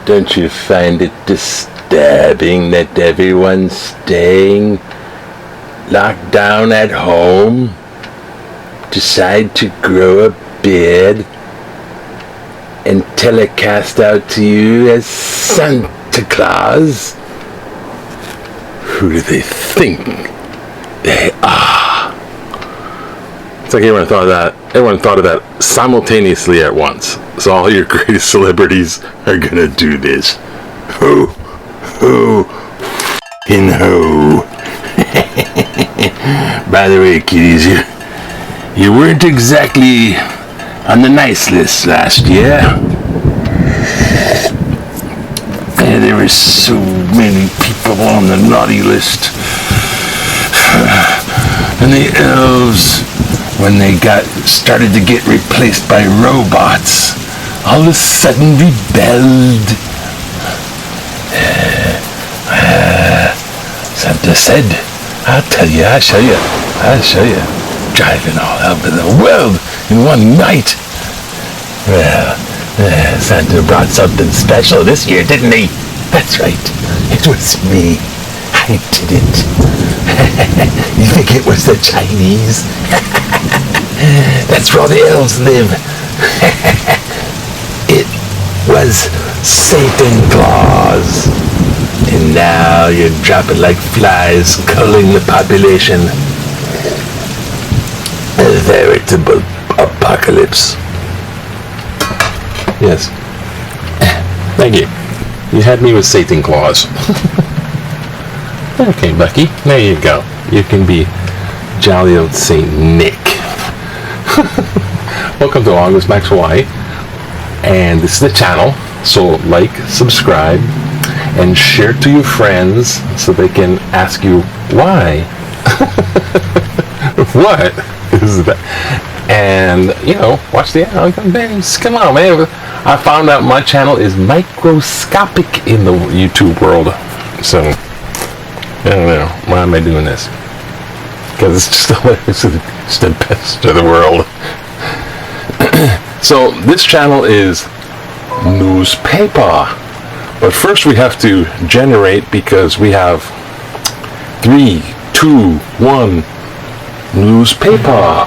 Don't you find it disturbing that everyone's staying locked down at home? Decide to grow a beard and telecast out to you as Santa Claus? Who do they think they are? It's like everyone thought of that. Everyone thought of that simultaneously at once. So all your greatest celebrities are gonna do this. Ho, ho, in ho. By the way, kiddies, you weren't exactly on the nice list last year. And there were so many people on the naughty list. And the elves, when they started to get replaced by robots, all of a sudden rebelled. Santa said, I'll tell you, I'll show you. Driving all over the world in one night. Well, Santa brought something special this year, didn't he? That's right. It was me. I did it. You think it was the Chinese? That's where all the elves live. It was Satan Claus. And now you're dropping like flies, culling the population. A veritable apocalypse. Yes. Thank you. You had me with Satan Claus. Okay, Bucky. There you go. You can be jolly old Saint Nick. Welcome to August Max Hawaii. And this is the channel. So like, subscribe, and share to your friends so they can ask you why. What is that? And, watch the videos. Come on, man. I found out my channel is microscopic in the YouTube world. So, I don't know. Why am I doing this? Because it's just the best of the world. So, this channel is newspaper. But first we have to generate, because we have 3, 2, 1 newspaper.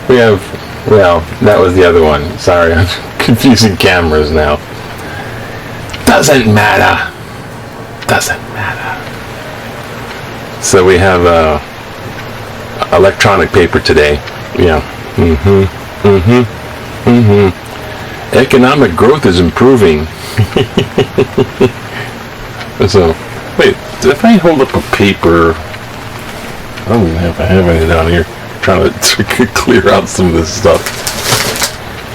We have, that was the other one. Sorry, I'm confusing cameras now. Doesn't matter. So we have electronic paper today. Yeah. Economic growth is improving. So, wait, if I hold up a paper, I don't even know if I have any down here. I'm trying to clear out some of this stuff.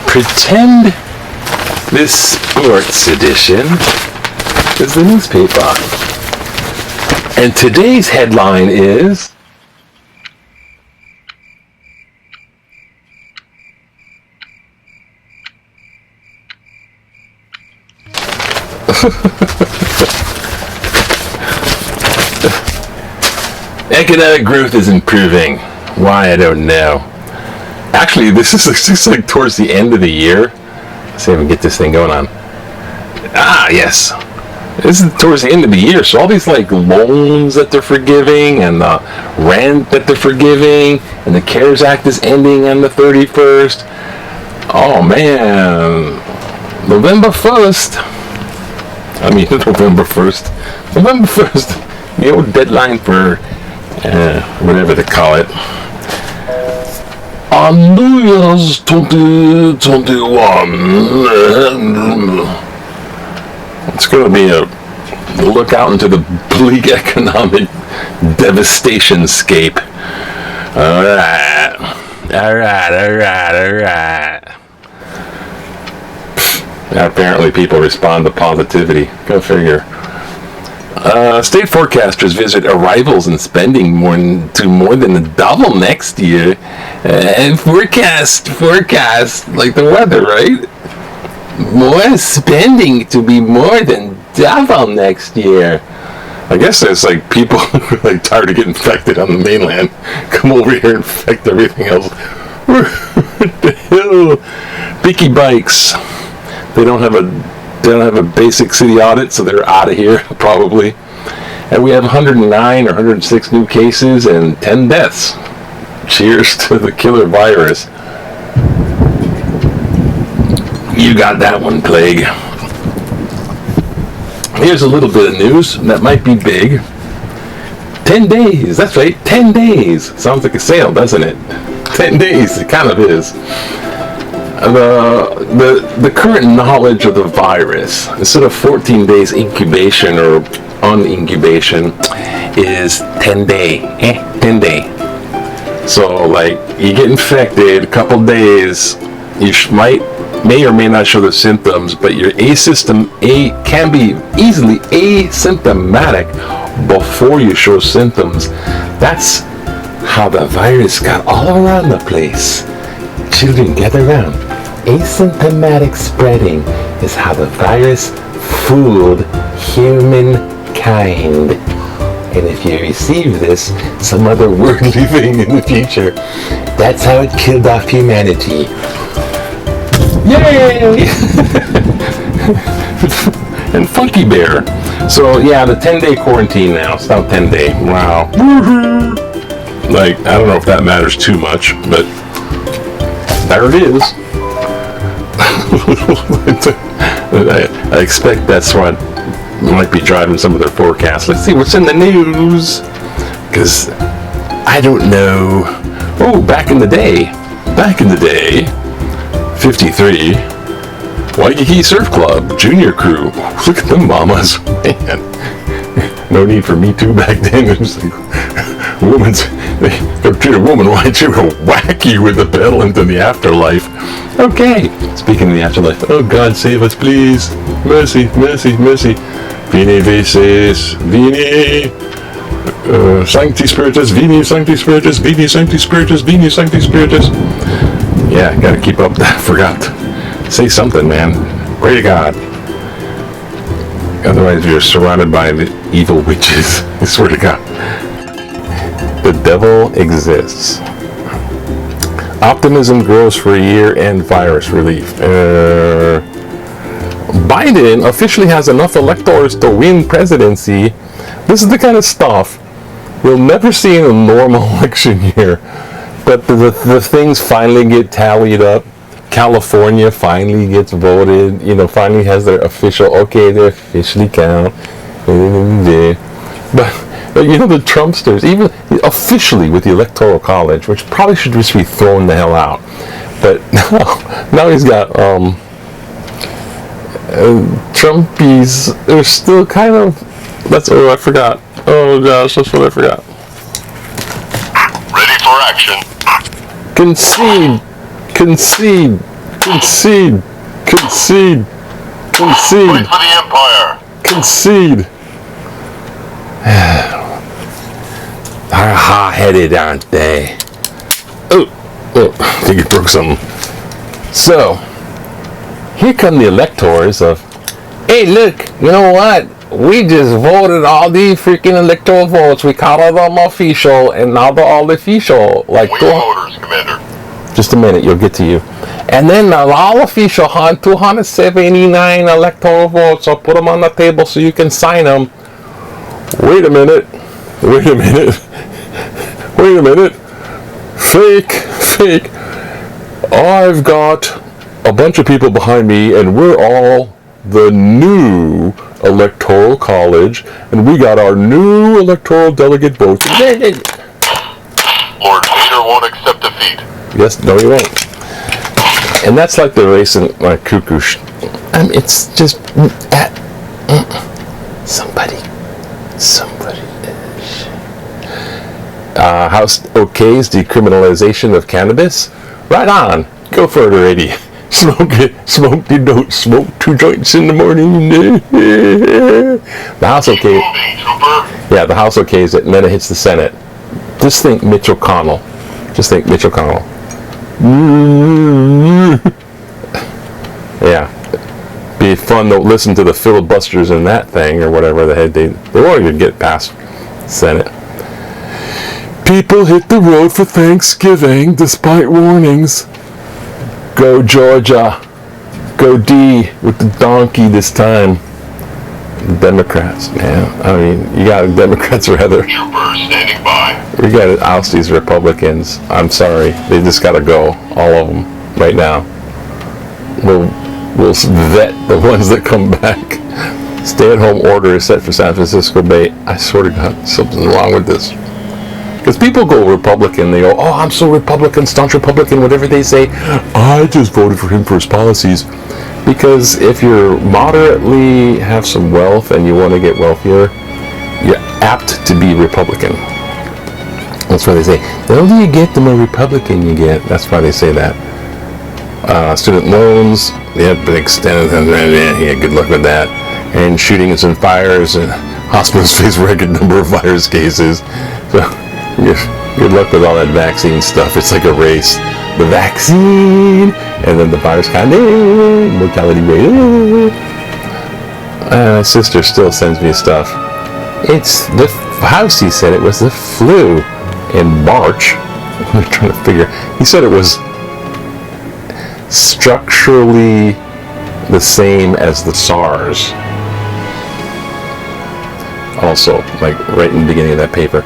Pretend this sports edition is the newspaper. And today's headline is economic growth is improving. Why, I don't know. Actually, this is like towards the end of the year. Let's see if we can get this thing going on. Ah, yes. This is towards the end of the year, so all these like loans that they're forgiving, and the rent that they're forgiving, and the CARES Act is ending on the 31st. Oh man, November 1st, the old deadline for whatever they call it, on New Year's 2021. It's going to be a look out into the bleak economic devastation scape. All right. Apparently people respond to positivity. Go figure. State forecasters visit arrivals and spending more than double next year. And forecast like the weather, right? More spending to be more than double next year. I guess there's like people who are like tired of getting infected on the mainland. Come over here and infect everything else. What the hell? Bicky Bikes. They don't have a basic city audit, so they're out of here probably. And we have 109 or 106 new cases and 10 deaths. Cheers to the killer virus. You got that one, plague. Here's a little bit of news that might be big. 10 days, that's right, 10 days. Sounds like a sale, doesn't it? 10 days, it kind of is. The current knowledge of the virus, instead of 14 days incubation or unincubation, is 10 day. 10 day. So, like, you get infected, a couple days, you may or may not show the symptoms, but your can be easily asymptomatic before you show symptoms. That's how the virus got all around the place. Children, gather around. Asymptomatic spreading is how the virus fooled humankind. And if you receive this, some other worldly thing in the future, that's how it killed off humanity. Yay! And Funky Bear. So yeah, the 10-day quarantine now. It's now 10 day. Wow. Like, I don't know if that matters too much, but there it is. I expect that's what might be driving some of their forecasts. Let's see what's in the news. Because I don't know. Oh, back in the day, 53, Waikiki Surf Club, Junior Crew. Look at them mamas, man. No need for Me Too back then. It was like, they treat a woman, why don't you go whack you with the pedal into the afterlife? Okay, speaking of the afterlife, oh God, save us, please. Mercy, mercy, mercy. Vini Vicis, Vini. Sancti Spiritus, Vini Sancti Spiritus, Vini Sancti Spiritus, Vini Sancti Spiritus. Yeah, gotta keep up that. Forgot. Say something, man. Pray to God. Otherwise, you're surrounded by the evil witches. I swear to God. The devil exists. Optimism grows for year-end virus relief. Biden officially has enough electors to win presidency. This is the kind of stuff you'll never see in a normal election year. But the things finally get tallied up. California finally gets voted. Finally has their official. Okay, they officially count. But the Trumpsters, even officially with the Electoral College, which probably should just be thrown the hell out. But now he's got Trumpies. They're still kind of. I forgot. Oh gosh, that's what I forgot. Ready for action. Concede. Wait for the Empire. Concede. They're hot-headed, aren't they? Oh, I think it broke something. So, here come the electors of, hey, look, you know what? We just voted all these freaking electoral votes. We counted them official, and now they're all official. Like, Wait orders, Commander. Just a minute, you'll get to you. And then all official 279 electoral votes. I'll put them on the table so you can sign them. Wait a minute. Fake. I've got a bunch of people behind me, and we're all the new Electoral College, and we got our new electoral delegate votes. Lord Vader won't accept defeat. Yes, no, he won't. And that's like the race in cuckoo. It's just somebody. House okays decriminalization of cannabis. Right on. Go for it already. Smoke, you don't smoke 2 joints in the morning. The House okay. Yeah, the House okays it, and then it hits the Senate. Just think Mitch McConnell. Yeah. Be fun to listen to the filibusters in that thing, or whatever the heck they won't even get past Senate. People hit the road for Thanksgiving despite warnings. Go Georgia. Go D with the donkey this time. The Democrats, man. I mean, you got Democrats rather. Troopers standing by. We got to oust these Republicans. I'm sorry. They just got to go. All of them. Right now. We'll vet the ones that come back. Stay-at-home order is set for San Francisco Bay. I swear to God, something's wrong with this. Because people go Republican, they go, oh, I'm so Republican, staunch Republican, whatever they say. I just voted for him for his policies. Because if you're moderately have some wealth and you want to get wealthier, you're apt to be Republican. That's why they say, the older you get, the more Republican you get. That's why they say that. Student loans, they have been extended, and yeah, good luck with that. And shootings and fires, and hospitals face record number of virus cases. So, good luck with all that vaccine stuff. It's like a race. The vaccine, and then the virus kind of mortality rate. My sister still sends me stuff. It's the House. He said it was the flu in March. I'm trying to figure. He said it was structurally the same as the SARS. Also, like right in the beginning of that paper,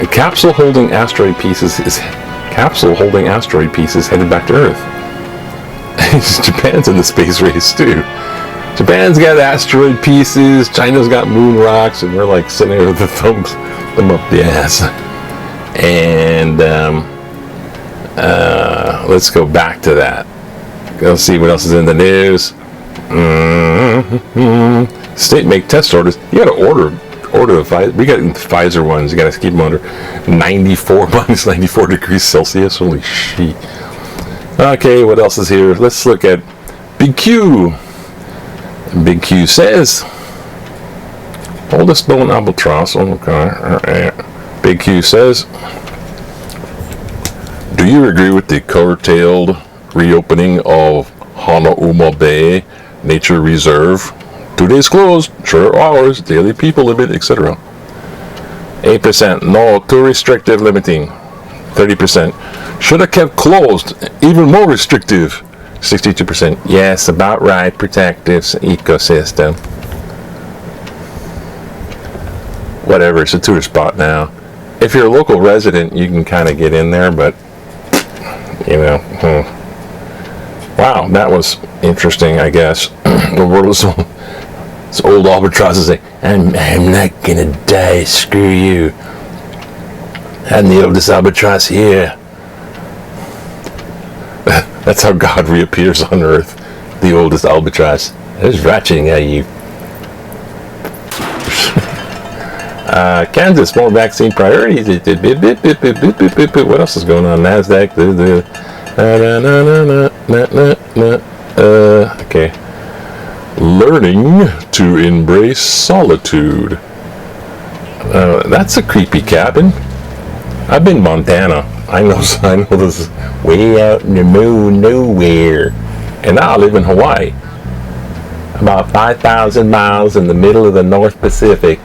a capsule holding asteroid pieces headed back to Earth. Japan's in the space race too. Japan's got asteroid pieces, China's got moon rocks, and we're like sitting there with the thumbs them up the ass. And let's go back to that. Go see what else is in the news. State make test orders. You got to order the Pfizer. We got Pfizer ones. You got to keep them under minus 94 degrees Celsius. Holy shit. Okay, what else is here? Let's look at Big Q. Big Q says, oldest known albatross. Okay. Big Q says, do you agree with the curtailed reopening of Honolulu Bay Nature Reserve? 2 days closed, short hours, daily people limit, etc. 8%, no, too restrictive, limiting. 30%, should have kept closed, even more restrictive. 62%, yes, about right, protective ecosystem. Whatever, it's a tourist spot now. If you're a local resident, you can kind of get in there, but, you know, wow, that was interesting, I guess. The world is so... This old albatross is like, I'm not gonna die, screw you. I'm the oldest albatross here. That's how God reappears on Earth, the oldest albatross. There's watching at you. Kansas, more vaccine priorities. What else is going on? NASDAQ. Okay. Learning to embrace solitude. That's a creepy cabin. I've been in Montana. I know this is way out in the middle of nowhere. And now I live in Hawaii. About 5,000 miles in the middle of the North Pacific.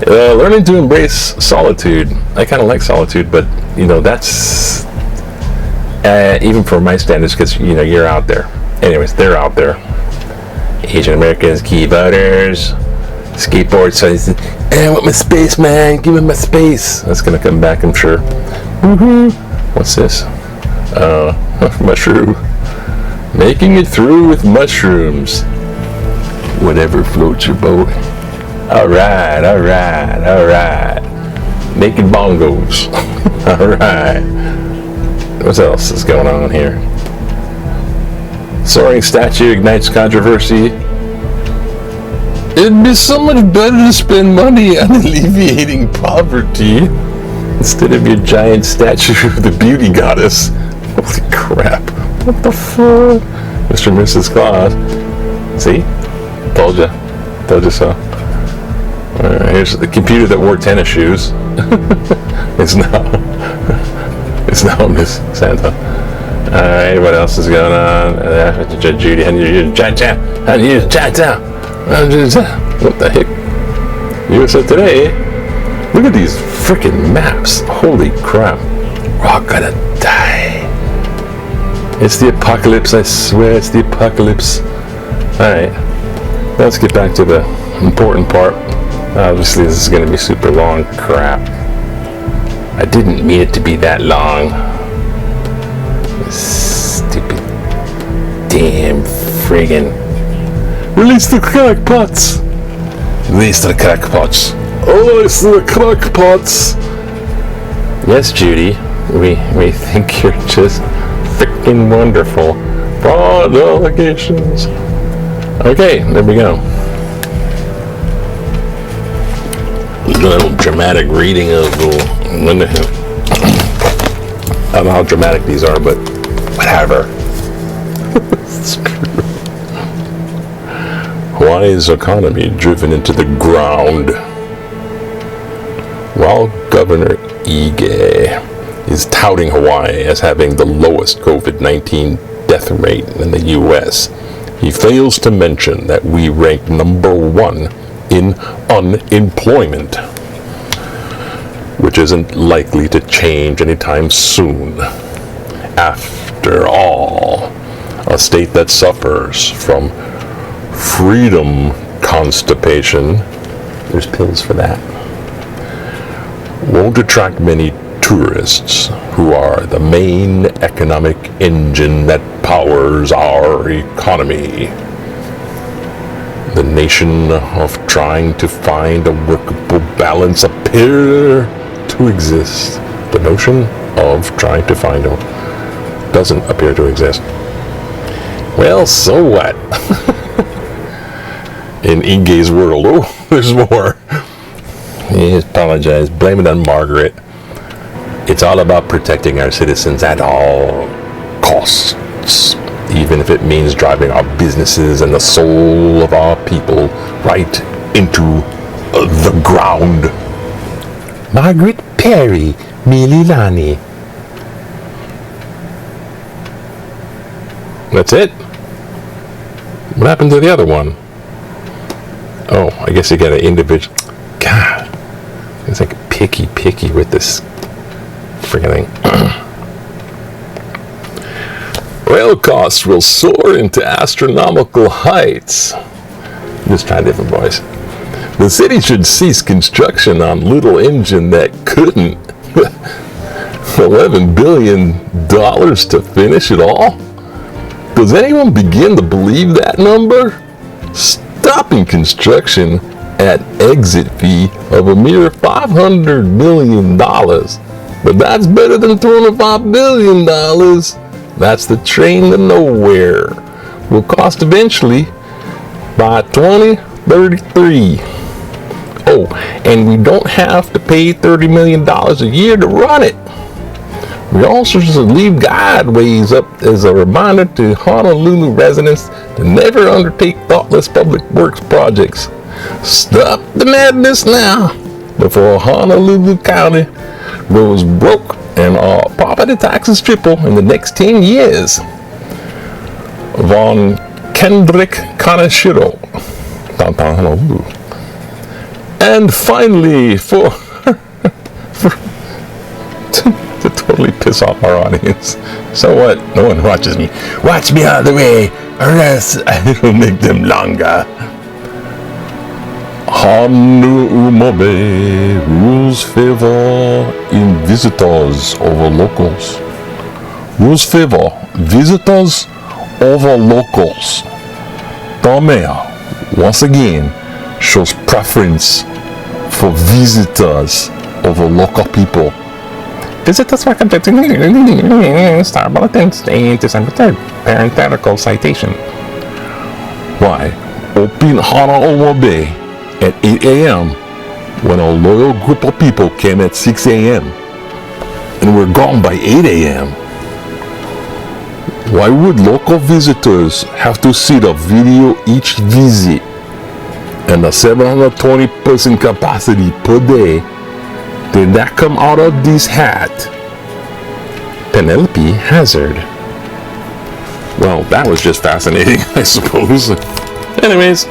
Learning to embrace solitude. I kind of like solitude, but, you know, that's... even for my standards, because, you know, you're out there. Anyways, they're out there. Asian Americans, key voters, skateboards. So he said, I want my space, man. Give me my space. That's going to come back, I'm sure. Woohoo. What's this? Mushroom. Making it through with mushrooms. Whatever floats your boat. Alright. Making bongos. Alright. What else is going on here? Soaring statue ignites controversy. It'd be so much better to spend money on alleviating poverty instead of your giant statue of the beauty goddess. Holy crap. What the fuck? Mr. and Mrs. Claus. See? Told you. Told you so. Alright, here's the computer that wore tennis shoes. It's now Miss Santa. Alright, what else is going on? Judy, I need you to chat. What the heck? USA Today. Look at these freaking maps. Holy crap. We're all gonna die. It's the apocalypse, I swear, it's the apocalypse. Alright, let's get back to the important part. Obviously, this is gonna be super long. Crap. I didn't mean it to be that long. Stupid. Damn friggin'. Release the crackpots! Release the crackpots. Oh, it's the crackpots! Yes, Judy, we think you're just freaking wonderful. Fraud allegations. Okay, there we go. A little dramatic reading of I don't know how dramatic these are, but whatever. Hawaii's economy driven into the ground. While Governor Ige is touting Hawaii as having the lowest COVID-19 death rate in the U.S., he fails to mention that we rank number 1 in unemployment, which isn't likely to change anytime soon. After all, a state that suffers from freedom constipation, there's pills for that, won't attract many tourists who are the main economic engine that powers our economy. The nation of trying to find a workable balance appear to exist. The notion of trying to find a doesn't appear to exist. Well, so what? In Inge's world, oh, there's more. He apologized. Blame it on Margaret. It's all about protecting our citizens at all costs, even if it means driving our businesses and the soul of our people right into the ground. Margaret Perry, Mililani. That's it? What happened to the other one? Oh, I guess you got an individual. God, it's like picky with this freaking thing. Rail costs will soar into astronomical heights. Just try a different voice. The city should cease construction on little engine that couldn't. $11 billion to finish it all? Does anyone begin to believe that number? Stopping construction at exit fee of a mere $500 million. But that's better than $25 billion. That's the train to nowhere. Will cost eventually by 2033. Oh, and we don't have to pay $30 million a year to run it. We also should leave guideways up as a reminder to Honolulu residents to never undertake thoughtless public works projects. Stop the madness now before Honolulu County goes broke and our property taxes triple in the next 10 years. Von Kendrick Kaneshiro, downtown Honolulu. And finally, to totally piss off our audience. So what? No one watches me. Watch me out of the way, or else I will make them longer. Honolulu Bay rules favor in visitors over locals. Rules favor visitors over locals. The mayor, once again, shows preference for visitors over local people. Visitors were conducting Star Bulletins dated December 3rd. Parenthetical citation. Why? Open Honolulu Bay at 8 a.m. when a loyal group of people came at 6 a.m. and were gone by 8 a.m. Why would local visitors have to see the video each visit and the 720 person capacity per day? Did that come out of this hat? Penelope Hazard. Well, that was just fascinating, I suppose. Anyways,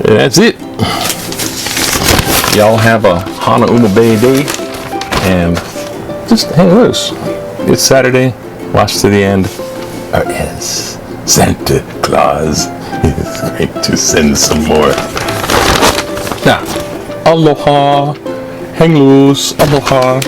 that's it. Y'all have a Honolulu Bay day and just hang loose. It's Saturday. Watch to the end, or else Santa Claus is going to send some more. Now, aloha, hang loose, aloha.